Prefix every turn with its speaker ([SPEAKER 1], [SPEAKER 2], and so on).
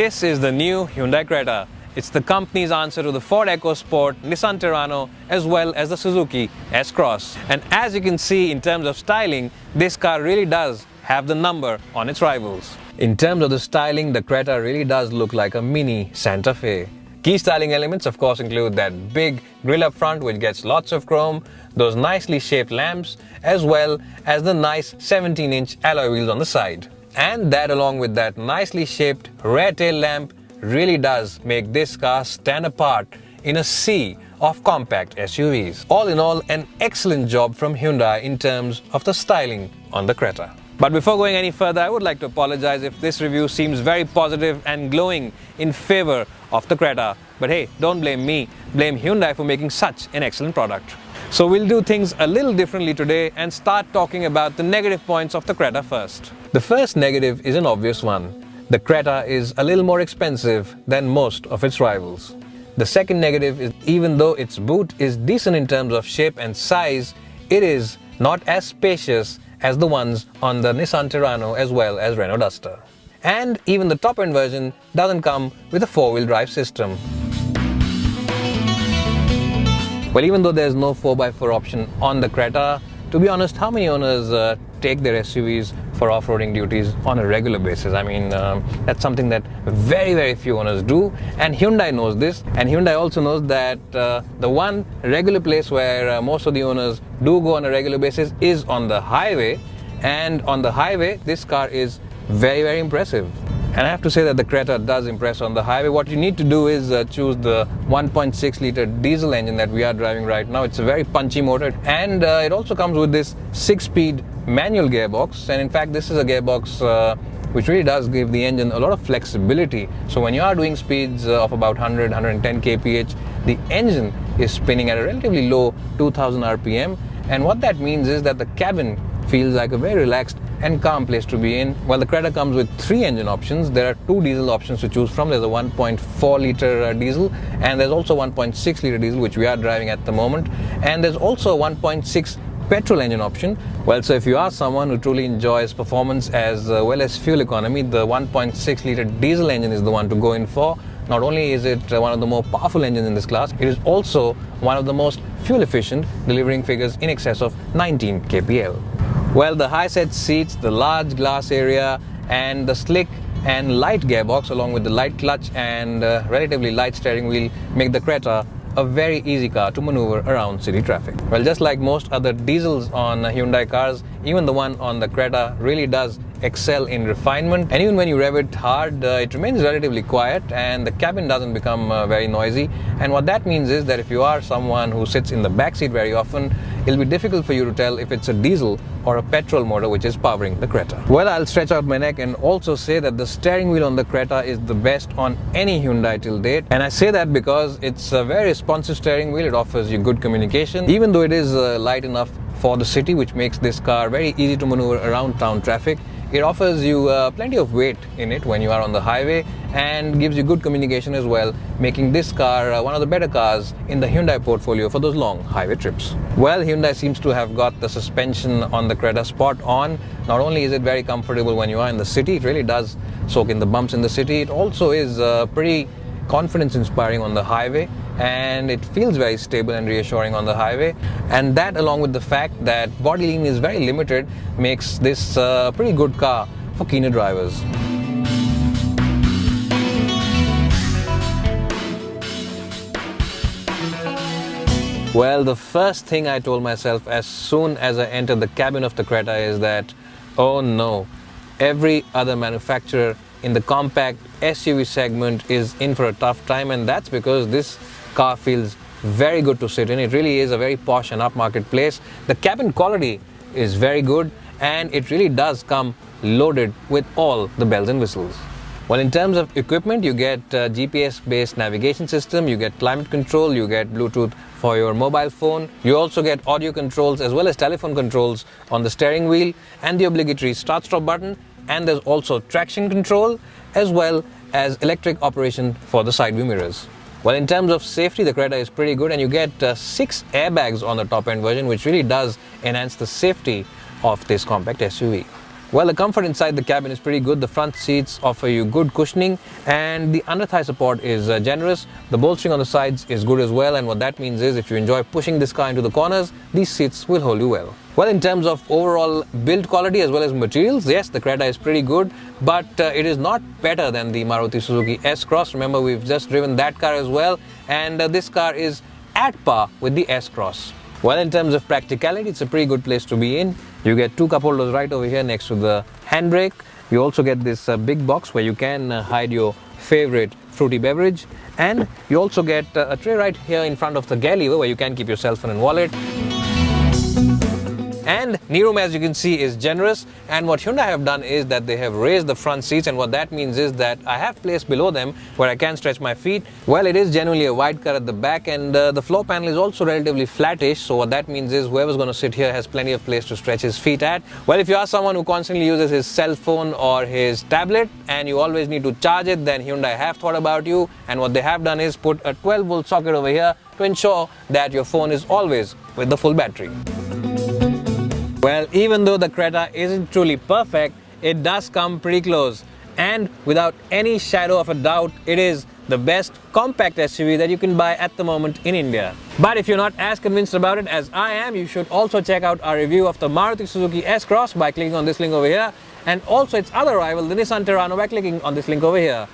[SPEAKER 1] This is the new Hyundai Creta. It's the company's answer to the Ford EcoSport, Nissan Terrano, as well as the Suzuki S-Cross. And as you can see in terms of styling, this car really does have the number on its rivals. In terms of the styling, the Creta really does look like a mini Santa Fe. Key styling elements of course include that big grille up front which gets lots of chrome, those nicely shaped lamps, as well as the nice 17-inch alloy wheels on the side. And that along with that nicely shaped rear tail lamp really does make this car stand apart in a sea of compact SUVs. All in all, an excellent job from Hyundai in terms of the styling on the Creta. But before going any further, I would like to apologize if this review seems very positive and glowing in favor of the Creta. But hey, don't blame me, blame Hyundai for making such an excellent product. So we'll do things a little differently today and start talking about the negative points of the Creta first. The first negative is an obvious one. The Creta is a little more expensive than most of its rivals. The second negative is even though its boot is decent in terms of shape and size, it is not as spacious as the ones on the Nissan Terrano as well as Renault Duster. And even the top-end version doesn't come with a four-wheel drive system. Well, even though there's no 4x4 option on the Creta, to be honest, how many owners take their SUVs for off-roading duties on a regular basis? I mean, that's something that very few owners do, and Hyundai knows this, and Hyundai also knows that the one regular place where most of the owners do go on a regular basis is on the highway, and on the highway this car is very impressive. And I have to say that the Creta does impress on the highway. What you need to do is choose the 1.6 liter diesel engine that we are driving right now. It's a very punchy motor, and it also comes with this 6-speed manual gearbox, and in fact this is a gearbox which really does give the engine a lot of flexibility. So when you are doing speeds of about 100-110 kph, the engine is spinning at a relatively low 2000 rpm, and what that means is that the cabin feels like a very relaxed and calm place to be in. While the Creta comes with 3 engine options, there are 2 diesel options to choose from. There's a 1.4 liter diesel, and there's also 1.6 liter diesel which we are driving at the moment, and there's also a 1.6 petrol engine option. Well, so if you are someone who truly enjoys performance as well as fuel economy, the 1.6 liter diesel engine is the one to go in for. Not only is it one of the more powerful engines in this class, it is also one of the most fuel efficient, delivering figures in excess of 19 kpl. Well, the high-set seats, the large glass area, and the slick and light gearbox along with the light clutch and relatively light steering wheel make the Creta a very easy car to maneuver around city traffic. Well, just like most other diesels on Hyundai cars, even the one on the Creta really does excel in refinement, and even when you rev it hard, it remains relatively quiet and the cabin doesn't become very noisy. And what that means is that if you are someone who sits in the back seat very often, it'll be difficult for you to tell if it's a diesel or a petrol motor which is powering the Creta. Well, I'll stretch out my neck and also say that the steering wheel on the Creta is the best on any Hyundai till date, and I say that because it's a very responsive steering wheel. It offers you good communication, even though it is light enough for the city, which makes this car very easy to maneuver around town traffic. It offers you plenty of weight in it when you are on the highway and gives you good communication as well, making this car one of the better cars in the Hyundai portfolio for those long highway trips. Well, Hyundai seems to have got the suspension on the Creta spot on. Not only is it very comfortable when you are in the city, it really does soak in the bumps in the city. It also is pretty confidence inspiring on the highway, and it feels very stable and reassuring on the highway, and that along with the fact that body lean is very limited makes this a pretty good car for keener drivers. Well, the first thing I told myself as soon as I entered the cabin of the Creta is that, oh no, every other manufacturer in the compact SUV segment is in for a tough time, and that's because this car feels very good to sit in. It really is a very posh and upmarket place. The cabin quality is very good, and it really does come loaded with all the bells and whistles. Well, in terms of equipment, you get a GPS-based navigation system, you get climate control, you get Bluetooth for your mobile phone, you also get audio controls as well as telephone controls on the steering wheel, and the obligatory start-stop button, and there's also traction control as well as electric operation for the side view mirrors. Well, in terms of safety, the Creta is pretty good, and you get 6 airbags on the top-end version, which really does enhance the safety of this compact SUV. Well, the comfort inside the cabin is pretty good. The front seats offer you good cushioning and the under thigh support is generous. The bolstering on the sides is good as well, and what that means is if you enjoy pushing this car into the corners, these seats will hold you well. Well, in terms of overall build quality as well as materials, yes, the Creta is pretty good, but it is not better than the Maruti Suzuki S-Cross. Remember, we've just driven that car as well, and this car is at par with the S-Cross. Well, in terms of practicality, it's a pretty good place to be in. You get two cup holders right over here next to the handbrake. You also get this big box where you can hide your favorite fruity beverage. And you also get a tray right here in front of the gear lever where you can keep your cell phone and wallet. And knee room, as you can see, is generous, and what Hyundai have done is that they have raised the front seats, and what that means is that I have place below them where I can stretch my feet. Well, it is generally a wide car at the back, and the floor panel is also relatively flattish, so what that means is whoever's going to sit here has plenty of place to stretch his feet at. Well, if you are someone who constantly uses his cell phone or his tablet and you always need to charge it, then Hyundai have thought about you, and what they have done is put a 12-volt socket over here to ensure that your phone is always with the full battery. Well, even though the Creta isn't truly perfect, it does come pretty close. And without any shadow of a doubt, it is the best compact SUV that you can buy at the moment in India. But if you're not as convinced about it as I am, you should also check out our review of the Maruti Suzuki S-Cross by clicking on this link over here, and also its other rival, the Nissan Terrano, by clicking on this link over here.